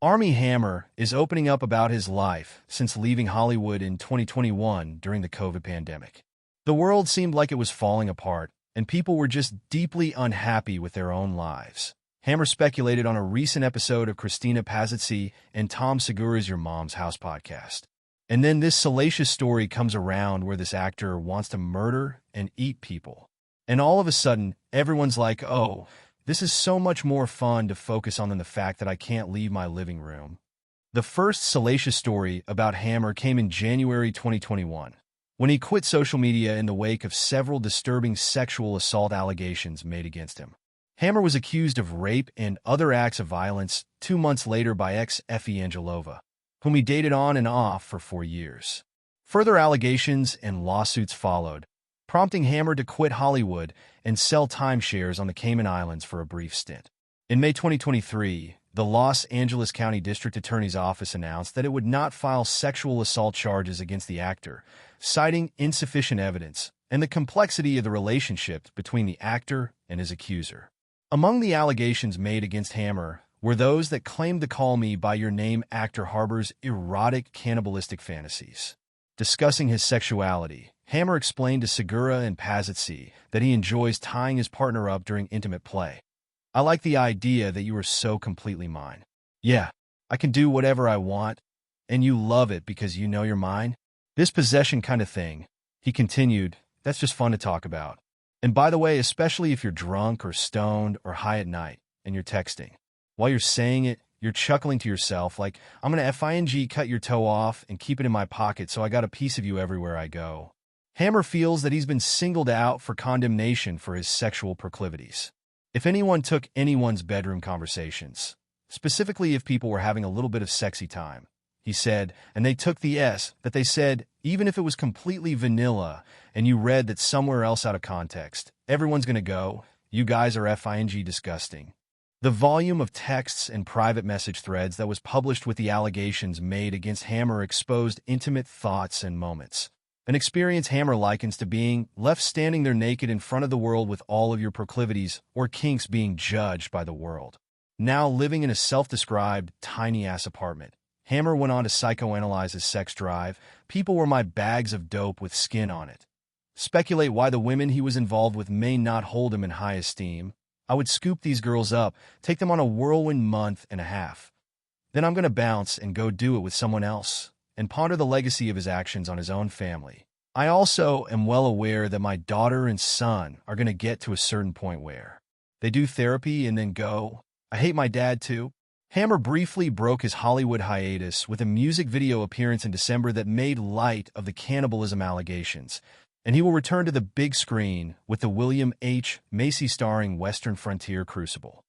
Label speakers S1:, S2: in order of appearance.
S1: Armie Hammer is opening up about his life since leaving Hollywood in 2021 during the COVID pandemic. The world seemed like it was falling apart, and people were just deeply unhappy with their own lives. Hammer speculated on a recent episode of Christina Pazzi and Tom Segura's Your Mom's House podcast. And then this salacious story comes around where this actor wants to murder and eat people. And all of a sudden, everyone's like, oh, this is so much more fun to focus on than the fact that I can't leave my living room. The first salacious story about Hammer came in January 2021, when he quit social media in the wake of several disturbing sexual assault allegations made against him. Hammer was accused of rape and other acts of violence 2 months later by ex-Effie Angelova, whom he dated on and off for 4 years. Further allegations and lawsuits followed, prompting Hammer to quit Hollywood and sell timeshares on the Cayman Islands for a brief stint. In May 2023, the Los Angeles County District Attorney's Office announced that it would not file sexual assault charges against the actor, citing insufficient evidence and the complexity of the relationship between the actor and his accuser. Among the allegations made against Hammer were those that claimed the Call Me By Your Name actor harbors erotic cannibalistic fantasies. Discussing his sexuality, Hammer explained to Segura and Pazzi that he enjoys tying his partner up during intimate play. I like the idea that you are so completely mine. Yeah, I can do whatever I want, and you love it because you know you're mine. This possession kind of thing, he continued, that's just fun to talk about. And by the way, especially if you're drunk or stoned or high at night and you're texting. While you're saying it, you're chuckling to yourself like, I'm going to FING cut your toe off and keep it in my pocket so I got a piece of you everywhere I go. Hammer feels that he's been singled out for condemnation for his sexual proclivities. If anyone took anyone's bedroom conversations, specifically if people were having a little bit of sexy time, he said, and they took the S, that they said, even if it was completely vanilla and you read that somewhere else out of context, everyone's going to go, you guys are FING disgusting. The volume of texts and private message threads that was published with the allegations made against Hammer exposed intimate thoughts and moments. An experience Hammer likens to being left standing there naked in front of the world with all of your proclivities or kinks being judged by the world. Now living in a self-described tiny-ass apartment, Hammer went on to psychoanalyze his sex drive. People were my bags of dope with skin on it. Speculate why the women he was involved with may not hold him in high esteem. I would scoop these girls up, take them on a whirlwind month and a half. Then I'm going to bounce and go do it with someone else and ponder the legacy of his actions on his own family. I also am well aware that my daughter and son are going to get to a certain point where they do therapy and then go, I hate my dad too. Hammer briefly broke his Hollywood hiatus with a music video appearance in December that made light of the cannibalism allegations, and he will return to the big screen with the William H. Macy starring Western Frontier Crucible.